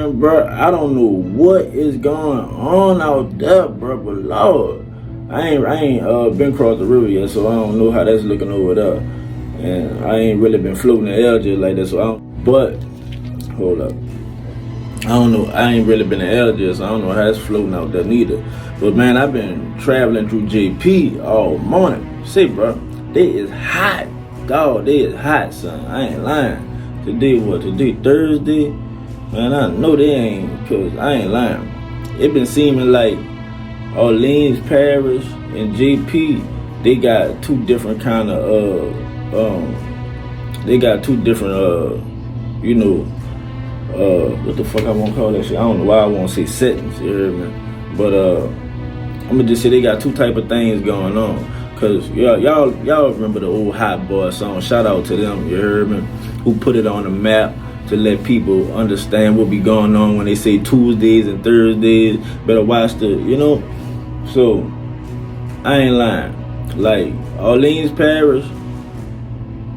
man, bro, I don't know what is going on out there, bro, but Lord, I ain't been across the river yet, so I don't know how that's looking over there. And I ain't really been floating the air just like that, so I don't, but, hold up. I don't know, I ain't really been in LJ, so I don't know how it's floating out there neither. But man, I've been traveling through JP all morning. See, bro, they is hot. Dog, they is hot, son. I ain't lying. Today, what? Today, Thursday? Man, I know they ain't, cause I ain't lying. It been seeming like Orleans Parish and JP, they got two different kind of, they got two different, you know, what the fuck I want to call that shit? I don't know why I want to say settings, you hear me? But I'm gonna just say they got two type of things going on. Cause y'all remember the old Hot Boy song? Shout out to them, you heard me? Who put it on the map to let people understand what be going on when they say Tuesdays and Thursdays. Better watch the, you know. So I ain't lying. Like Orleans Parish,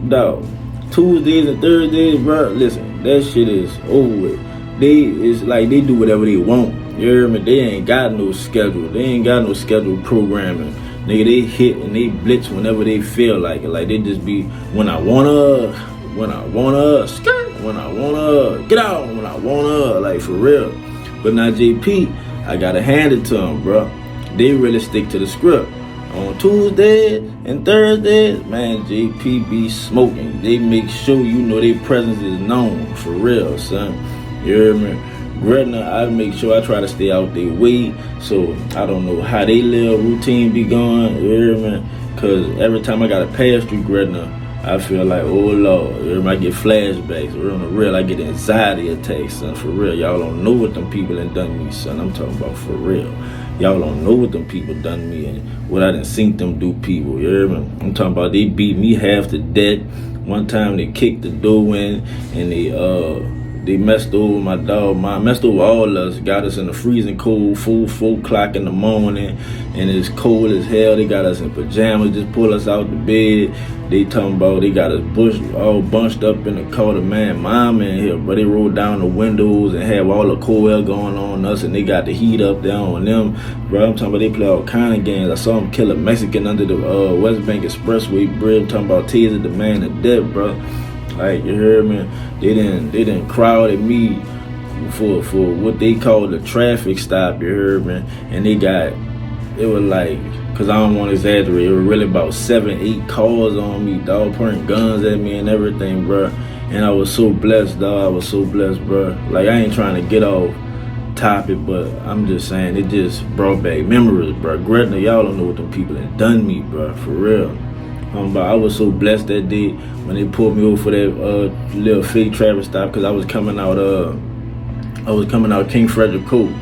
dog. Tuesdays and Thursdays, bro. Listen, that shit is over with. It's like they do whatever they want. You hear me? They ain't got no schedule. They ain't got no scheduled programming. Nigga, they hit and they blitz whenever they feel like it. Like they just be when I wanna, skirt, when I wanna, get out, when I wanna, like for real. But now JP, I gotta hand it to them, bro. They really stick to the script. On Tuesdays and Thursdays, man, JP be smoking. They make sure you know their presence is known, for real, son. You hear me? Gretna, I make sure I try to stay out their way, so I don't know how they little routine be going, you hear me? Cause every time I gotta pass through Gretna, I feel like, oh Lord, you hear me? I get flashbacks, or on the real, I get anxiety attacks, son, for real. Y'all don't know what them people done me, son. I'm talking about for real. Y'all don't know what them people done me and what I done seen them do people, you hear me? I'm talking about they beat me half to death. One time they kicked the door in and they messed over my dog, messed over all of us, got us in the freezing cold, 4 o'clock in the morning, and it's cold as hell. They got us in pajamas, just pull us out the bed. They talking about they got us all bunched up in the car. The man, mom in here, but they rolled down the windows and have all the cold air going on us, and they got the heat up there on them. Bro, I'm talking about they play all kind of games. I saw them kill a Mexican under the West Bank Expressway bridge. I'm talking about taser the man to death, bro. Like, you heard me? They didn't crowd at me for what they call the traffic stop, you heard me? And it was like, cause I don't want to exaggerate, it was really about 7, 8 cars on me, dog, pointing guns at me and everything, bro. And I was so blessed, dog. I was so blessed, bro. Like, I ain't trying to get off topic, but I'm just saying it just brought back memories, bro. Gretna, y'all don't know what them people had done me, bro, for real. But I was so blessed that day when they pulled me over for that little fake traffic stop, because I was coming out King Frederick Court.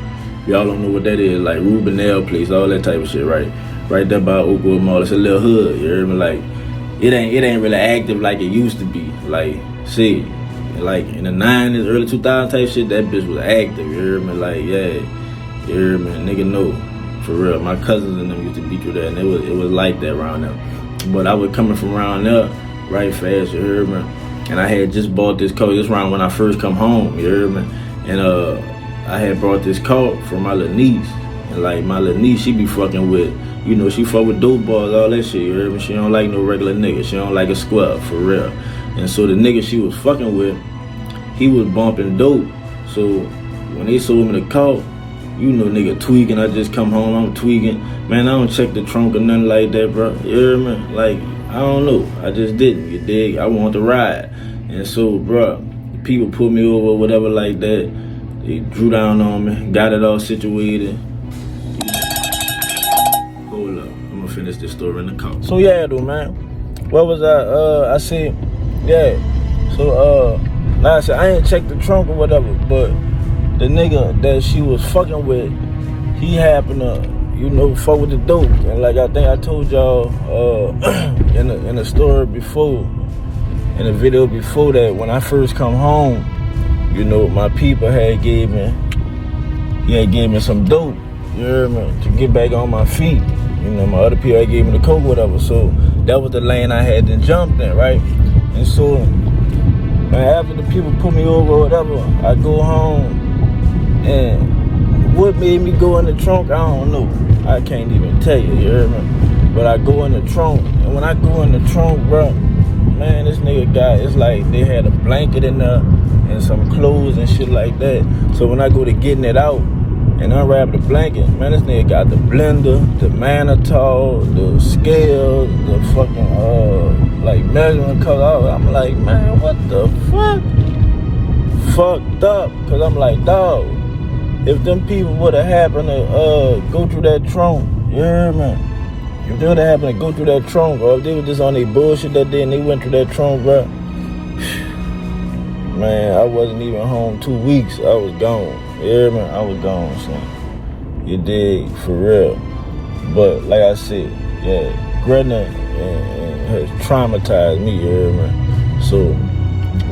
Y'all don't know what that is, like Rubinell place, all that type of shit, right? Right there by Oakwood Mall. It's a little hood, you hear me? Like, it ain't really active like it used to be. Like, see, like in the 90s, early 2000s type shit, that bitch was active, you hear me? Like, yeah, you hear me? Nigga know, for real. My cousins and them used to be through that, and it was like that around there. But I was coming from around there right fast, you heard me? And I had just bought this car. This round when I first come home, you heard me? And I had brought this car from my little niece. And like my little niece, she be fucking with, you know, she fuck with dope boys, all that shit, you heard me? She don't like no regular nigga. She don't like a square, for real. And so the nigga she was fucking with, he was bumping dope. So when they sold me the car, you know, nigga tweaking, I just come home, I'm tweaking. Man, I don't check the trunk or nothing like that, bro. You hear me? Like, I don't know. I just didn't, you dig? I want to ride. And so, bro, people put me over, whatever like that. They drew down on me, got it all situated. Hold up, I'm gonna finish this story in the car. So yeah, though, man. What was I said, yeah. So, like I said, I ain't checked the trunk or whatever, but the nigga that she was fucking with, he happened to, you know, fuck with the dope. And like I think I told y'all in the story before, in the video before that, when I first come home, you know, my people had gave me some dope, you heard me, to get back on my feet. You know, my other people had gave me the coke, whatever. So that was the lane I had to jump in, right? And so, man, after the people put me over or whatever, I go home. And what made me go in the trunk, I don't know. I can't even tell you, you hear me? But I go in the trunk, and when I go in the trunk, bro, man, this nigga it's like they had a blanket in there and some clothes and shit like that. So when I go to getting it out and unwrap the blanket, man, this nigga got the blender, the mannitol, the scale, the fucking, like measuring cup. I'm like, man, what the fuck? Fucked up. Cause I'm like, dog, if them people would have happened to go through that trunk, you hear me? If they would have happened to go through that trunk, or if they were just on their bullshit that day and they went through that trunk, bro, man, I wasn't even home 2 weeks. I was gone. You hear me? I was gone, son. You dig? For real. But like I said, yeah, Gretna has traumatized me, you hear me? So,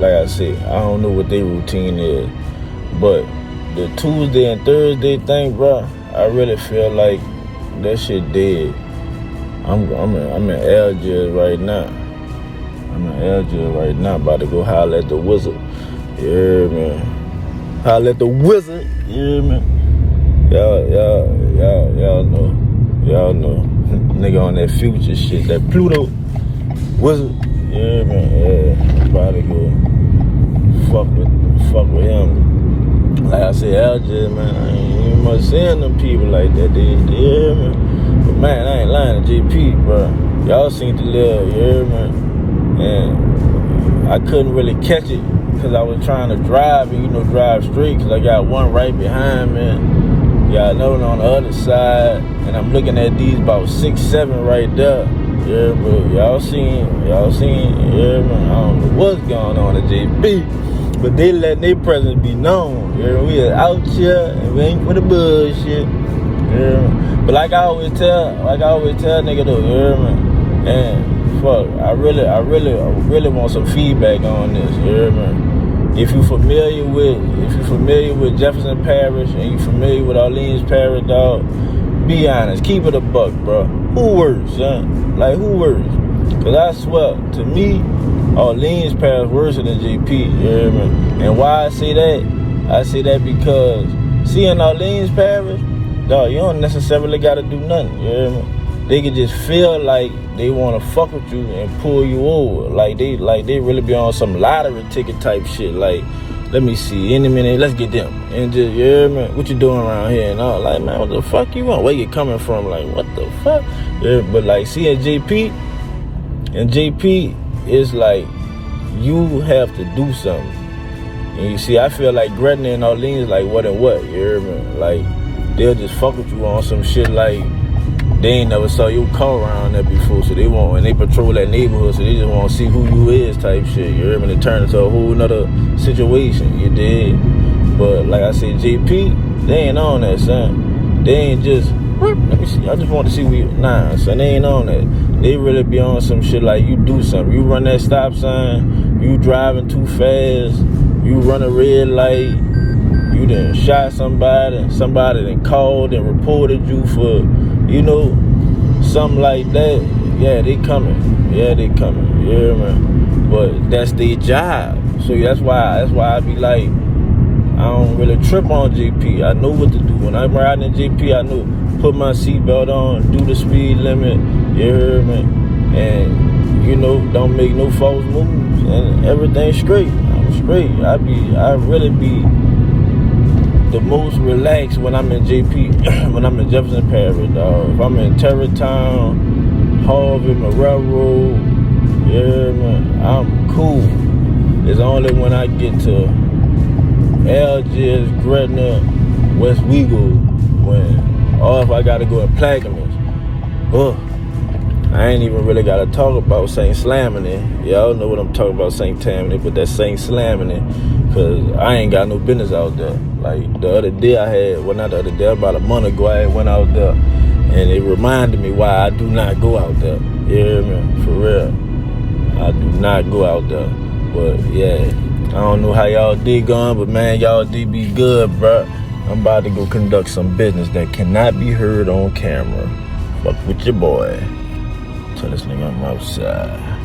like I said, I don't know what their routine is. But the Tuesday and Thursday thing, bro, I really feel like that shit dead. I'm in Algiers right now. I'm in Algiers right now, about to go holler at the wizard. You hear me? Holler at the wizard. You hear me? Y'all know. Nigga on that future shit, that Pluto wizard. You hear me? Yeah, I'm about to go fuck with him. Like I said, Algiers, man, I ain't even much seeing them people like that. They hear me? But man, I ain't lying to JP, bro. Y'all seem to live, you hear me? And I couldn't really catch it because I was trying to drive and, drive straight because I got one right behind me. Got another one on the other side. And I'm looking at these about 6, 7 right there. Yeah, but y'all seen, yeah, man, I don't know what's going on at JP. But they letting their presence be known. Yeah, we are out here and we ain't for the bullshit. Yeah, but like I always tell nigga though, yeah, man. And fuck, I really want some feedback on this, yeah, man. If you familiar with Jefferson Parish and you familiar with Orleans Parish, dog, be honest, keep it a buck, bro. Who worse, son? Like who worse? Cause I swear, to me, Orleans Parish worse than JP, you hear me? And why I say that? I say that because seeing Orleans Parish, dog, you don't necessarily gotta do nothing, you hear me? They can just feel like they wanna fuck with you and pull you over. Like they really be on some lottery ticket type shit. Like, let me see, any minute, let's get them. And just, you hear me? What you doing around here? And all, like, man, what the fuck you want? Where you coming from? Like, what the fuck? Yeah, but like, seeing JP, and JP is like, you have to do something. And you see, I feel like Gretna and Orleans like what and what, you hear me? Like, they'll just fuck with you on some shit like, they ain't never saw your car around there before, so they want, and they patrol that neighborhood, so they just want to see who you is type shit, you hear me? They turn into a whole nother situation, you dig? But like I said, JP, they ain't on that, son. They ain't just, let me see, I just want to see nah, son, they ain't on that. They really be on some shit like you do something. You run that stop sign, you driving too fast, you run a red light, you done shot somebody done called and reported you for, something like that. Yeah, they coming. You hear me? But that's their job. So that's why I be like, I don't really trip on JP. I know what to do. When I'm riding in JP, I know, put my seatbelt on, do the speed limit, you hear me? And, don't make no false moves. And everything's straight. I'm straight. I really be the most relaxed when I'm in JP, when I'm in Jefferson Parish, dog. If I'm in Terrytown, Harvey, Marrero, yeah, man, I'm cool. It's only when I get to Algiers, Gretna, West Weagle, or if I gotta go to Plaquemines, I ain't even really gotta talk about St. Slamming. Y'all know what I'm talking about, St. Tammany, but that St. Slamming, cause I ain't got no business out there. Like the other day not the other day, about a month ago, I went out there, and it reminded me why I do not go out there. You hear me? For real, I do not go out there. But yeah, I don't know how y'all D going, but man, y'all D be good, bruh. I'm about to go conduct some business that cannot be heard on camera. Fuck with your boy. Tell this nigga I'm outside.